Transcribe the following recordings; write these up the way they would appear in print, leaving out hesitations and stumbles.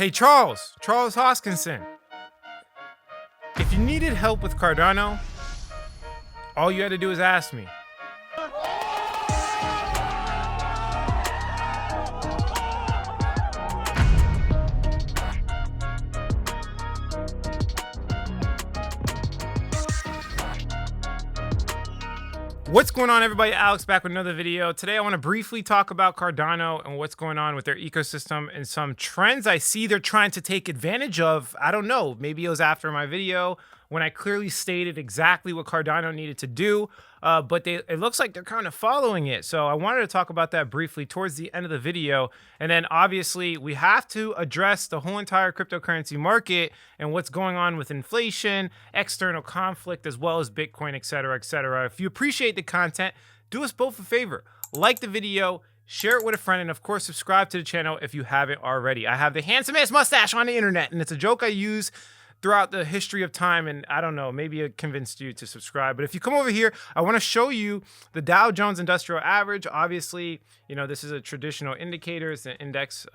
Hey, Charles Hoskinson. If you needed help with Cardano, all you had to do is ask me. What's going on, everybody? Alex back with another video. Today I want to briefly talk about Cardano and what's going on with their ecosystem and some trends I see they're trying to take advantage of. I don't know, maybe it was after my video when I clearly stated exactly what Cardano needed to do, but it looks like they're kind of following it. So I wanted to talk about that briefly towards the end of the video. And then obviously we have to address the whole entire cryptocurrency market and what's going on with inflation, external conflict, as well as Bitcoin, et cetera, et cetera. If you appreciate the content, do us both a favor. Like the video, share it with a friend, and of course, subscribe to the channel if you haven't already. I have the handsomest mustache on the internet, and it's a joke I use throughout the history of time, and I don't know, maybe it convinced you to subscribe. But if you come over here, I want to show you the Dow Jones Industrial Average. Obviously, you know, this is a traditional indicator. It's an index.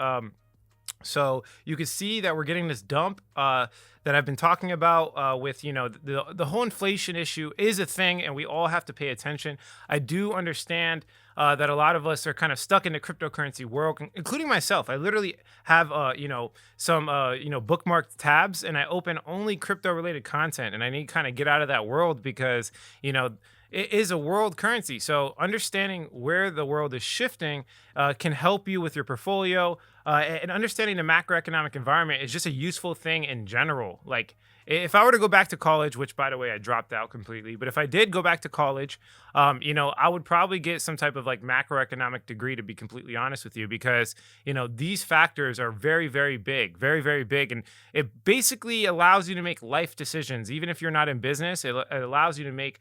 So you can see that we're getting this dump that I've been talking about with, you know, the whole inflation issue is a thing, and we all have to pay attention. I do understand that a lot of us are kind of stuck in the cryptocurrency world, including myself. I literally have, you know, some, you know, bookmarked tabs, and I open only crypto-related content, and I need to kind of get out of that world because, you know, it is a world currency. So understanding where the world is shifting can help you with your portfolio. And understanding the macroeconomic environment is just a useful thing in general. Like, if I were to go back to college, which, by the way, I dropped out completely, but if I did go back to college, you know, I would probably get some type of like macroeconomic degree, to be completely honest with you, because, you know, these factors are very, very big, very, very big. And it basically allows you to make life decisions. Even if you're not in business, it allows you to make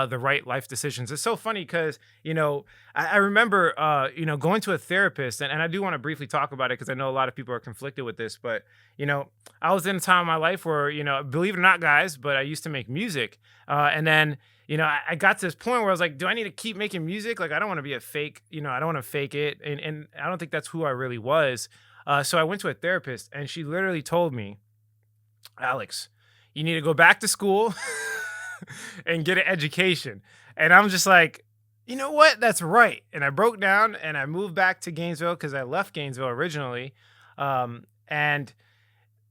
the right life decisions. It's so funny because, you know, I remember, you know, going to a therapist, and I do want to briefly talk about it because I know a lot of people are conflicted with this, but, you know, I was in a time in my life where, you know, believe it or not, guys, but I used to make music. And then, you know, I got to this point where I was like, do I need to keep making music? Like, I don't want to be a fake, you know, I don't want to fake it. And I don't think that's who I really was. So I went to a therapist, and she literally told me, Alex, you need to go back to school and get an education. And I'm just like, you know what? That's right. And I broke down and I moved back to Gainesville because I left Gainesville originally. And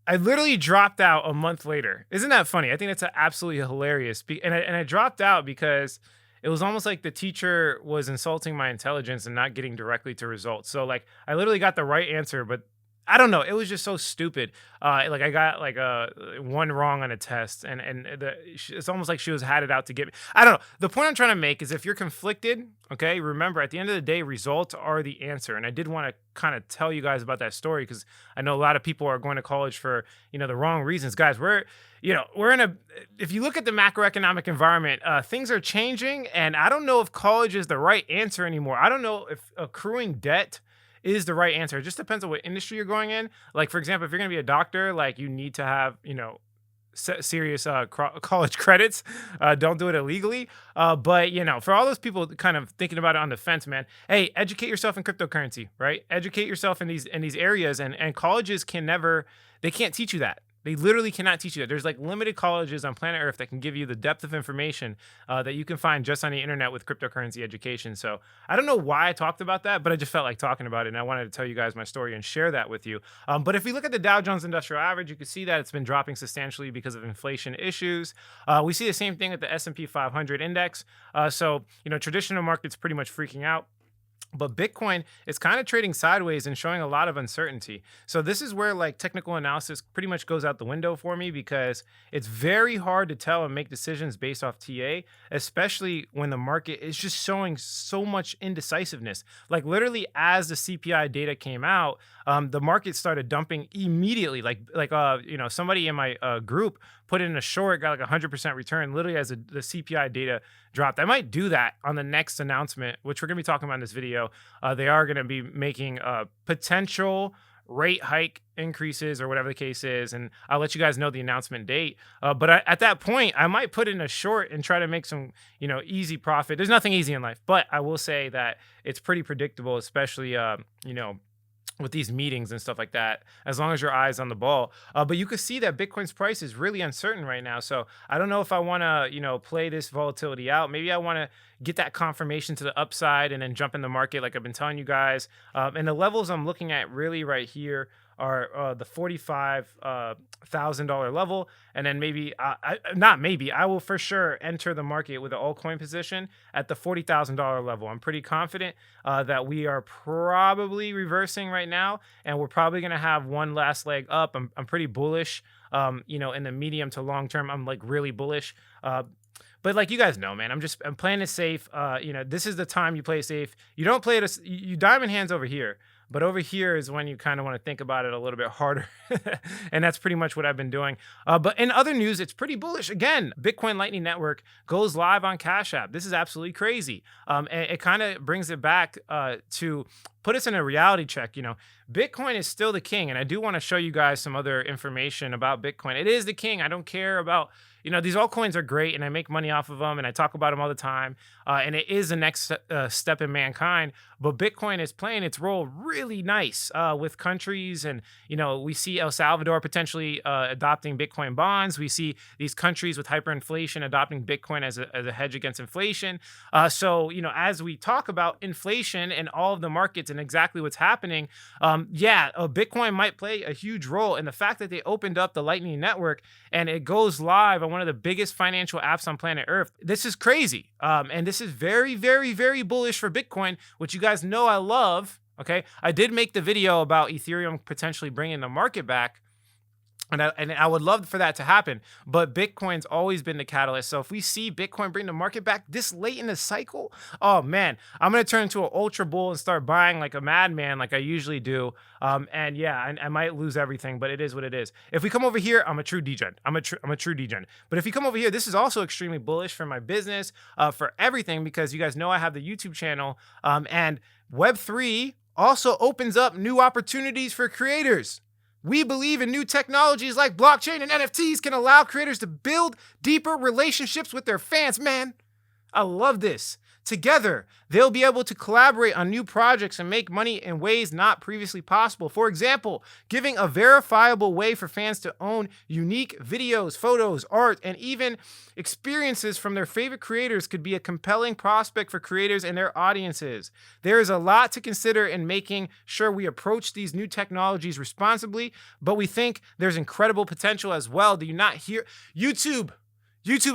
I literally dropped out a month later. Isn't that funny? I think that's absolutely hilarious. And I dropped out because it was almost like the teacher was insulting my intelligence and not getting directly to results. So like, I literally got the right answer, but I don't know. It was just so stupid. Like, I got like one wrong on a test, and it's almost like she had it out to get me. I don't know. The point I'm trying to make is if you're conflicted, okay, remember at the end of the day, results are the answer. And I did want to kind of tell you guys about that story because I know a lot of people are going to college for, you know, the wrong reasons. Guys, we're in a, if you look at the macroeconomic environment, things are changing, and I don't know if college is the right answer anymore. I don't know if accruing debt is the right answer. It just depends on what industry you're going in. Like, for example, if you're going to be a doctor, like, you need to have, you know, serious college credits. Don't do it illegally. But, you know, for all those people kind of thinking about it on the fence, man, hey, educate yourself in cryptocurrency, right? Educate yourself in these areas, and colleges they can't teach you that. They literally cannot teach you that. There's like limited colleges on planet Earth that can give you the depth of information that you can find just on the internet with cryptocurrency education. So I don't know why I talked about that, but I just felt like talking about it, and I wanted to tell you guys my story and share that with you. But if we look at the Dow Jones Industrial Average, you can see that it's been dropping substantially because of inflation issues. We see the same thing with the S&P 500 index. So, you know, traditional markets pretty much freaking out. But Bitcoin is kind of trading sideways and showing a lot of uncertainty. So this is where like technical analysis pretty much goes out the window for me, because it's very hard to tell and make decisions based off TA, especially when the market is just showing so much indecisiveness. Like, literally as the CPI data came out, the market started dumping immediately. Like you know, somebody in my group put in a short, got like 100% return literally as the CPI data dropped. I might do that on the next announcement, which we're going to be talking about in this video. They are going to be making potential rate hike increases or whatever the case is, and I'll let you guys know the announcement date. But at that point, I might put in a short and try to make some, you know, easy profit. There's nothing easy in life, but I will say that it's pretty predictable, especially, you know, with these meetings and stuff like that, as long as your eyes on the ball. But you could see that Bitcoin's price is really uncertain right now. So I don't know if I want to, play this volatility out. Maybe I want to get that confirmation to the upside and then jump in the market, like I've been telling you guys. And the levels I'm looking at really right here are the $45,000 level, and then maybe not maybe I will for sure enter the market with an altcoin position at the $40,000 level. I'm pretty confident that we are probably reversing right now, and we're probably gonna have one last leg up. I'm pretty bullish. In the medium to long term, I'm like really bullish. But like you guys know, man, I'm playing it safe. This is the time you play safe. You don't play it. You diamond hands over here. But over here is when you kind of want to think about it a little bit harder. And that's pretty much what I've been doing. But in other news, it's pretty bullish. Again, Bitcoin Lightning Network goes live on Cash App. This is absolutely crazy. And it kind of brings it back to put us in a reality check. Bitcoin is still the king. And I do want to show you guys some other information about Bitcoin. It is the king. I don't care about, these altcoins are great and I make money off of them and I talk about them all the time. And it is the next step in mankind. But Bitcoin is playing its role really nice with countries. And, we see El Salvador potentially adopting Bitcoin bonds. We see these countries with hyperinflation adopting Bitcoin as a hedge against inflation. So, as we talk about inflation and all of the markets and exactly what's happening, Bitcoin might play a huge role. And the fact that they opened up the Lightning Network and it goes live on one of the biggest financial apps on planet Earth, this is crazy. And this is very, very, very bullish for Bitcoin, which you guys know I love. Okay. I did make the video about Ethereum potentially bringing the market back. And I would love for that to happen, but Bitcoin's always been the catalyst. So if we see Bitcoin bring the market back this late in the cycle, oh man, I'm gonna turn into an ultra bull and start buying like a madman, like I usually do. I might lose everything, but it is what it is. If we come over here, I'm a true degen. I'm a true degen. But if you come over here, this is also extremely bullish for my business, for everything, because you guys know I have the YouTube channel, and Web3 also opens up new opportunities for creators. We believe in new technologies like blockchain and NFTs can allow creators to build deeper relationships with their fans. Man, I love this. Together, they'll be able to collaborate on new projects and make money in ways not previously possible. For example, giving a verifiable way for fans to own unique videos, photos, art, and even experiences from their favorite creators could be a compelling prospect for creators and their audiences. There is a lot to consider in making sure we approach these new technologies responsibly, but we think there's incredible potential as well. Do you not hear? YouTube,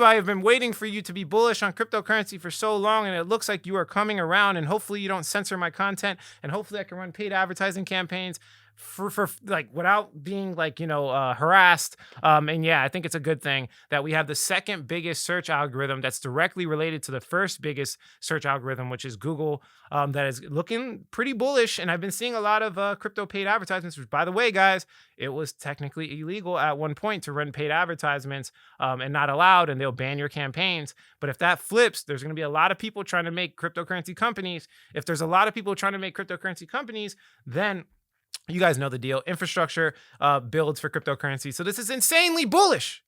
I have been waiting for you to be bullish on cryptocurrency for so long, and it looks like you are coming around, and hopefully you don't censor my content, and hopefully I can run paid advertising campaigns for like without being like, harassed. I think it's a good thing that we have the second biggest search algorithm that's directly related to the first biggest search algorithm, which is Google, that is looking pretty bullish. And I've been seeing a lot of crypto paid advertisements, which, by the way, guys, it was technically illegal at one point to run paid advertisements, and not allowed, and they'll ban your campaigns. But if that flips, there's going to be a lot of people trying to make cryptocurrency companies. If there's a lot of people trying to make cryptocurrency companies, then you guys know the deal. Infrastructure builds for cryptocurrency. So this is insanely bullish.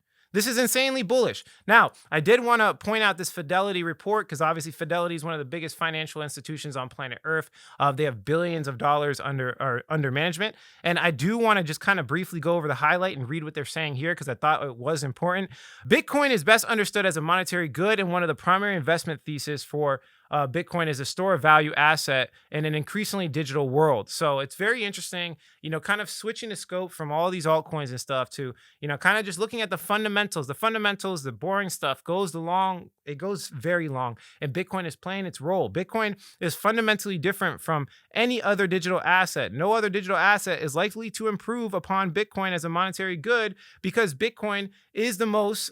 Now, I did want to point out this Fidelity report, because obviously Fidelity is one of the biggest financial institutions on planet Earth. They have billions of dollars under management. And I do want to just kind of briefly go over the highlight and read what they're saying here, because I thought it was important. Bitcoin is best understood as a monetary good, and one of the primary investment theses for Bitcoin is a store of value asset in an increasingly digital world. So it's very interesting, kind of switching the scope from all these altcoins and stuff to, kind of just looking at the fundamentals. The fundamentals, the boring stuff goes very long, and Bitcoin is playing its role. Bitcoin is fundamentally different from any other digital asset. No other digital asset is likely to improve upon Bitcoin as a monetary good, because Bitcoin is the most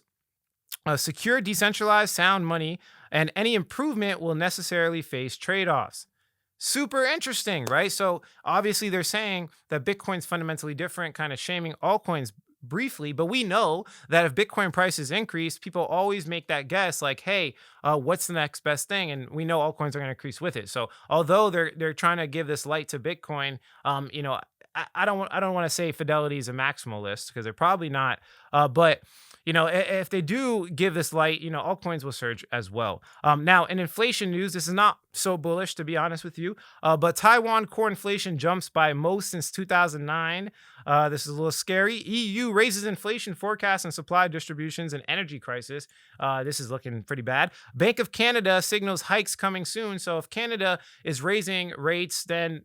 secure, decentralized, sound money, and any improvement will necessarily face trade-offs. Super interesting, right? So obviously they're saying that Bitcoin's fundamentally different, kind of shaming altcoins briefly, but we know that if Bitcoin prices increase, people always make that guess like, hey, what's the next best thing? And we know altcoins are going to increase with it. So although they're trying to give this light to Bitcoin, I don't want to say Fidelity is a maximalist, because they're probably not, but if they do give this light, altcoins will surge as well. Now, in inflation news, this is not so bullish, to be honest with you. But Taiwan core inflation jumps by most since 2009. This is a little scary. EU raises inflation forecasts and supply distributions and energy crisis. This is looking pretty bad. Bank of Canada signals hikes coming soon. So if Canada is raising rates, then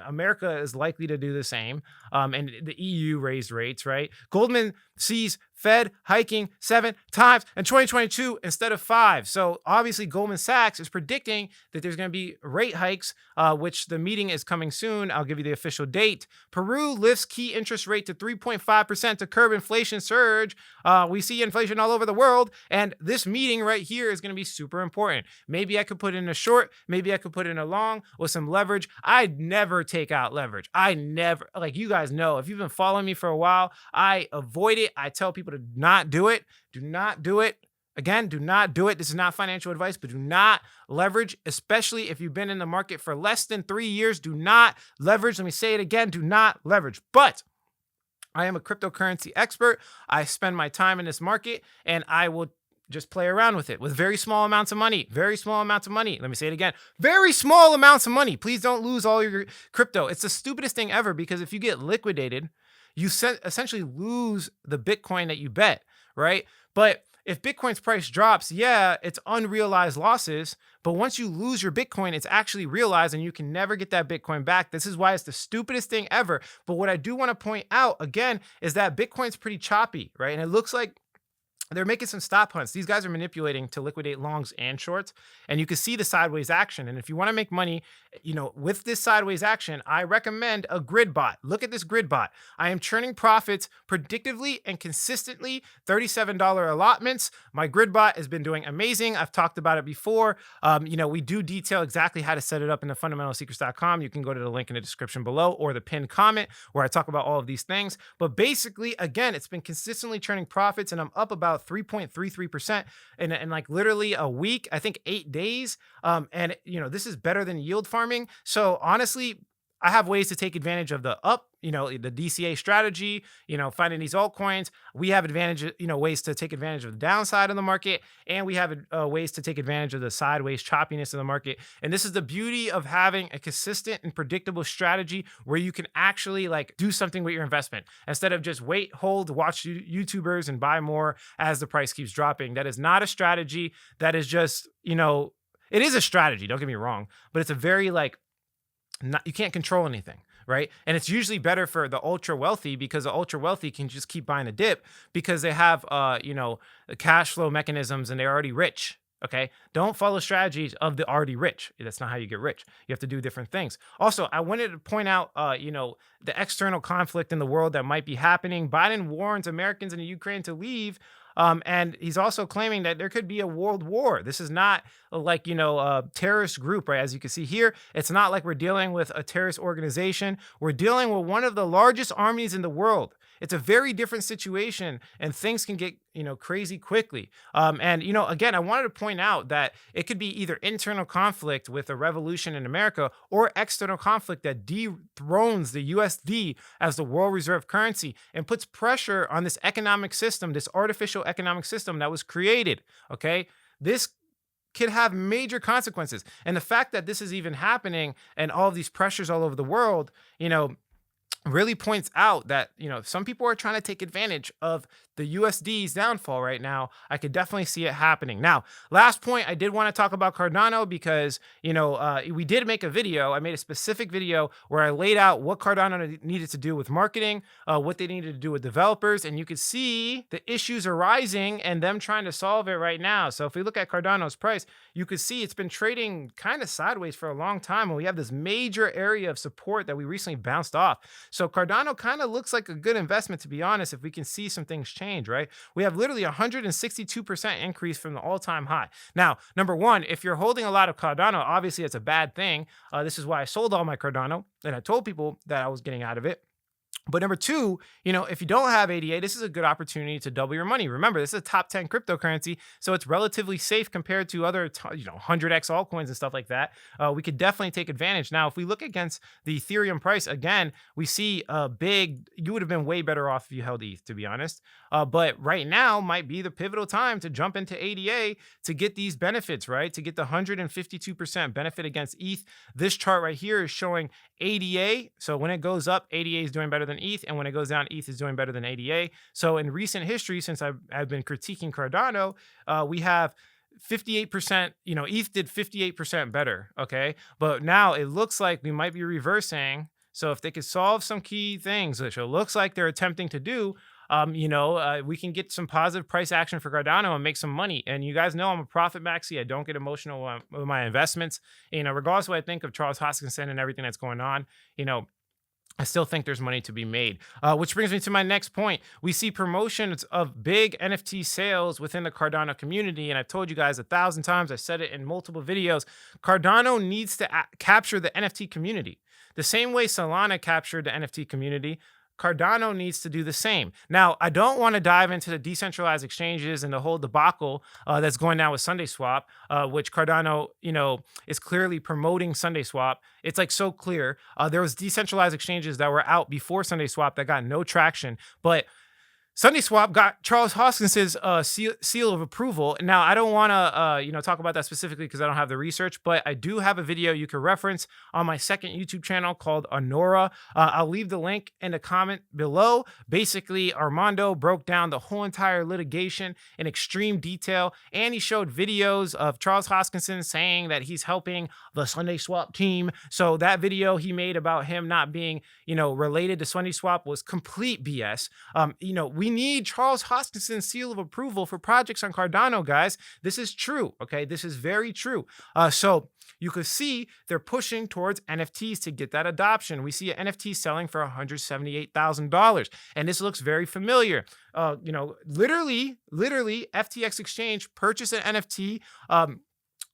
America is likely to do the same. And the EU raised rates, right? Goldman sees Fed hiking 7 times in 2022 instead of 5. So obviously Goldman Sachs is predicting that there's going to be rate hikes, which the meeting is coming soon. I'll give you the official date. Peru lifts key interest rate to 3.5% to curb inflation surge. We see inflation all over the world, and this meeting right here is going to be super important. Maybe I could put in a short, maybe I could put in a long with some leverage. I'd never take out leverage. I never, like you guys know, if you've been following me for a while, I avoid it. I tell people to not do it. Do not do it. Again, do not do it. This is not financial advice, but do not leverage, especially if you've been in the market for less than 3 years. Do not leverage. Let me say it again. Do not leverage. But I am a cryptocurrency expert. I spend my time in this market, and I will just play around with it with very small amounts of money. Very small amounts of money. Let me say it again. Very small amounts of money. Please don't lose all your crypto. It's the stupidest thing ever, because if you get liquidated, you essentially lose the Bitcoin that you bet, right? But if Bitcoin's price drops, yeah, it's unrealized losses. But once you lose your Bitcoin, it's actually realized, and you can never get that Bitcoin back. This is why it's the stupidest thing ever. But what I do want to point out again is that Bitcoin's pretty choppy, right? And it looks like they're making some stop hunts. These guys are manipulating to liquidate longs and shorts, and you can see the sideways action. And if you want to make money, with this sideways action, I recommend a grid bot. Look at this grid bot. I am churning profits predictively and consistently, $37 allotments. My grid bot has been doing amazing. I've talked about it before. We do detail exactly how to set it up in the fundamentalsecrets.com. You can go to the link in the description below or the pinned comment where I talk about all of these things. But basically, again, it's been consistently churning profits, and I'm up about 3.33% in like literally a week, I think 8 days. This is better than yield farming. So honestly, I have ways to take advantage of the up, the DCA strategy, finding these altcoins. We have ways to take advantage of the downside of the market, and we have ways to take advantage of the sideways choppiness of the market. And this is the beauty of having a consistent and predictable strategy where you can actually do something with your investment instead of just wait, hold, watch YouTubers and buy more as the price keeps dropping. That is not a strategy. That is just, it is a strategy. Don't get me wrong, but it's a very you can't control anything, right? And it's usually better for the ultra wealthy, because the ultra wealthy can just keep buying a dip because they have, the cash flow mechanisms and they're already rich. Okay. Don't follow strategies of the already rich. That's not how you get rich. You have to do different things. Also, I wanted to point out, the external conflict in the world that might be happening. Biden warns Americans in the Ukraine to leave. And he's also claiming that there could be a world war. This is not a terrorist group, right? As you can see here, it's not like we're dealing with a terrorist organization. We're dealing with one of the largest armies in the world. It's a very different situation, and things can get, crazy quickly. Again, I wanted to point out that it could be either internal conflict with a revolution in America or external conflict that dethrones the USD as the world reserve currency and puts pressure on this economic system, this artificial economic system that was created. Okay. This could have major consequences. And the fact that this is even happening and all of these pressures all over the world, really points out that, some people are trying to take advantage of the USD's downfall right now. I could definitely see it happening. Now, last point, I did want to talk about Cardano because, we did make a video. I made a specific video where I laid out what Cardano needed to do with marketing, what they needed to do with developers. And you could see the issues arising and them trying to solve it right now. So if we look at Cardano's price, you could see it's been trading kind of sideways for a long time. And we have this major area of support that we recently bounced off. So Cardano kind of looks like a good investment, to be honest, if we can see some things change, right? We have literally 162% increase from the all-time high. Now, number one, if you're holding a lot of Cardano, obviously it's a bad thing. This is why I sold all my Cardano, and I told people that I was getting out of it. But number two, if you don't have ADA, this is a good opportunity to double your money. Remember, this is a top 10 cryptocurrency, so it's relatively safe compared to other, 100x altcoins and stuff like that. We could definitely take advantage. Now, if we look against the Ethereum price, again, we see a big, you would have been way better off if you held ETH, to be honest. But right now might be the pivotal time to jump into ADA to get these benefits, right? To get the 152% benefit against ETH. This chart right here is showing ADA. So when it goes up, ADA is doing better than ETH. And when it goes down, ETH is doing better than ADA. So in recent history, since I've been critiquing Cardano, we have 58%, ETH did 58% better. Okay. But now it looks like we might be reversing. So if they could solve some key things, which it looks like they're attempting to do, we can get some positive price action for Cardano and make some money. And you guys know I'm a profit maxi. I don't get emotional with my investments. Regardless of what I think of Charles Hoskinson and everything that's going on, I still think there's money to be made, which brings me to my next point. We see promotions of big NFT sales within the Cardano community. And I've told you guys 1,000 times, I said it in multiple videos, Cardano needs to capture the NFT community. The same way Solana captured the NFT community, Cardano needs to do the same. Now, I don't want to dive into the decentralized exchanges and the whole debacle that's going down with SundaeSwap, which Cardano, is clearly promoting SundaeSwap. It's like so clear. There was decentralized exchanges that were out before SundaeSwap that got no traction, but SundaeSwap got Charles Hoskinson's seal of approval. Now, I don't want to, talk about that specifically because I don't have the research, but I do have a video you can reference on my second YouTube channel called Honora. I'll leave the link in the comment below. Basically, Armando broke down the whole entire litigation in extreme detail, and he showed videos of Charles Hoskinson saying that he's helping the SundaeSwap team. So that video he made about him not being, related to SundaeSwap was complete BS. We need Charles Hoskinson's seal of approval for projects on Cardano, guys. This is true, okay? This is very true. So you could see they're pushing towards NFTs to get that adoption. We see an NFT selling for $178,000, and this looks very familiar. Literally, FTX Exchange purchased an NFT,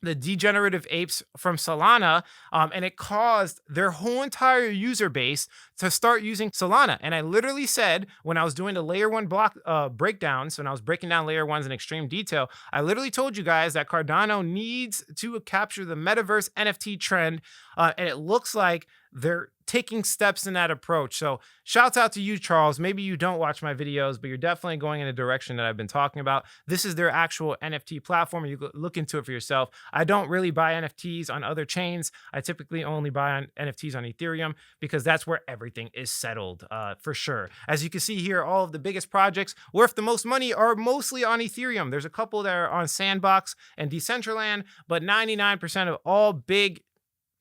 the degenerative apes from Solana, and it caused their whole entire user base to start using Solana. And I literally said, when I was doing the layer one block breakdowns, when I was breaking down layer ones in extreme detail, I literally told you guys that Cardano needs to capture the metaverse NFT trend, and it looks like they're taking steps in that approach. So shouts out to you, Charles. Maybe you don't watch my videos, but you're definitely going in a direction that I've been talking about. This is their actual NFT platform. You look into it for yourself. I don't really buy NFTs on other chains. I typically only buy on NFTs on Ethereum because that's where everything is settled, for sure. As you can see here, all of the biggest projects worth the most money are mostly on Ethereum. There's a couple that are on Sandbox and Decentraland, but 99% of all big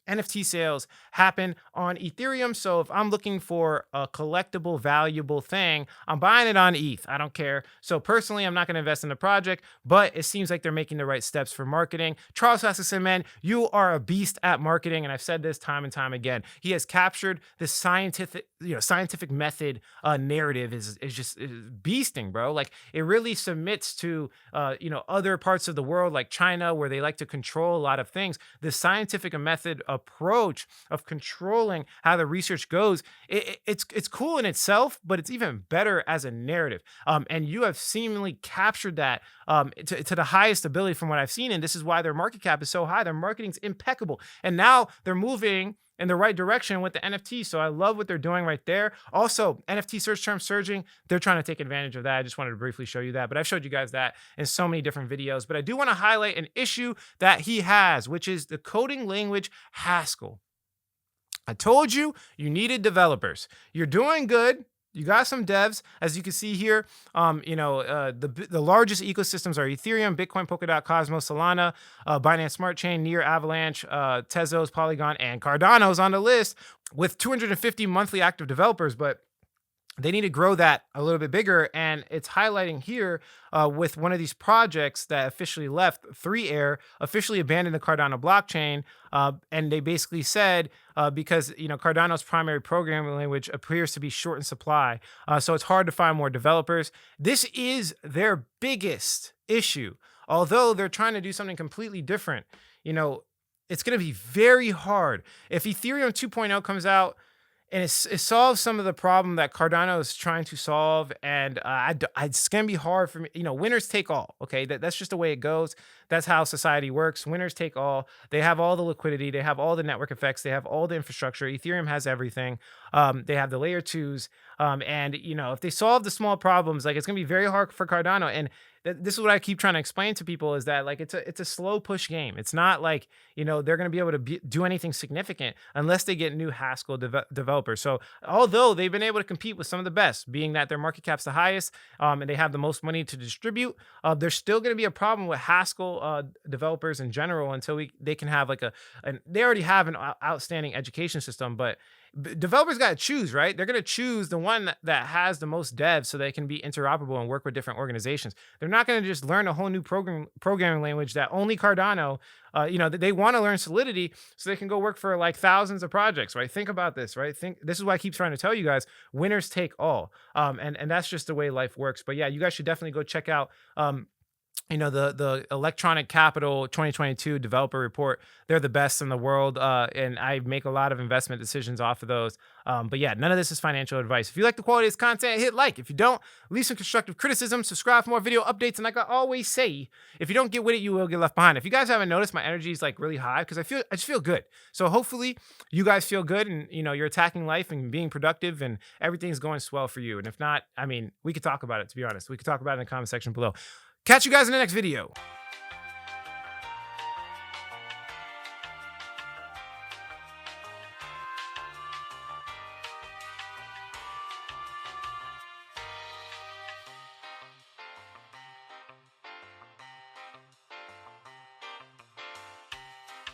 NFT sales happen on Ethereum. So if I'm looking for a collectible, valuable thing, I'm buying it on ETH. I don't care. So personally, I'm not going to invest in the project, but it seems like they're making the right steps for marketing. Charles Hoskinson, man, you are a beast at marketing. And I've said this time and time again. He has captured this scientific method narrative is beasting, bro. Like it really submits to, other parts of the world like China, where they like to control a lot of things. The scientific method approach of controlling how the research goes, it's cool in itself, but it's even better as a narrative. And you have seemingly captured that to the highest ability from what I've seen. And this is why their market cap is so high. Their marketing's impeccable. And now they're moving in the right direction with the NFT. So I love what they're doing right there. Also, NFT search term surging, they're trying to take advantage of that. I just wanted to briefly show you that, but I've showed you guys that in so many different videos. But I do want to highlight an issue that he has, which is the coding language Haskell. I told you needed developers. You're doing good. You got some devs, as you can see here. The largest ecosystems are Ethereum, Bitcoin, Polkadot, Cosmos, Solana, Binance Smart Chain, Near, Avalanche, Tezos, Polygon, and Cardano's on the list with 250 monthly active developers. But they need to grow that a little bit bigger. And it's highlighting here with one of these projects that officially left, 3Air, officially abandoned the Cardano blockchain. And they basically said, because, Cardano's primary programming language appears to be short in supply. So it's hard to find more developers. This is their biggest issue. Although they're trying to do something completely different, it's going to be very hard. If Ethereum 2.0 comes out, and it solves some of the problem that Cardano is trying to solve. And it's gonna be hard for me. Winners take all. Okay, that's just the way it goes. That's how society works. Winners take all. They have all the liquidity. They have all the network effects. They have all the infrastructure. Ethereum has everything. They have the layer twos. And if they solve the small problems, like, it's gonna be very hard for Cardano. And this is what I keep trying to explain to people, is that, like, it's a slow push game. It's not like they're going to be able to do anything significant unless they get new Haskell developers. So although they've been able to compete with some of the best, being that their market cap's the highest, and they have the most money to distribute, there's still going to be a problem with Haskell developers in general until they can have like and they already have an outstanding education system, but developers got to choose, right? They're going to choose the one that has the most devs so they can be interoperable and work with different organizations. They're not going to just learn a whole new programming language that only Cardano, they want to learn Solidity so they can go work for like thousands of projects, right? Think about this, right? This is why I keep trying to tell you guys, winners take all. And that's just the way life works. But yeah, you guys should definitely go check out, the Electronic Capital 2022 developer report. They're the best in the world, and I make a lot of investment decisions off of those. But yeah, none of this is financial advice. If you like the quality of this content, hit like. If you don't, leave some constructive criticism, subscribe for more video updates, and like I always say, if you don't get with it, you will get left behind. If you guys haven't noticed, my energy is like really high because I just feel good. So hopefully you guys feel good, and you're attacking life and being productive, and everything's going swell for you. And if not, I mean, we could talk about it. To be honest, we could talk about it in the comment section below. Catch you guys in the next video.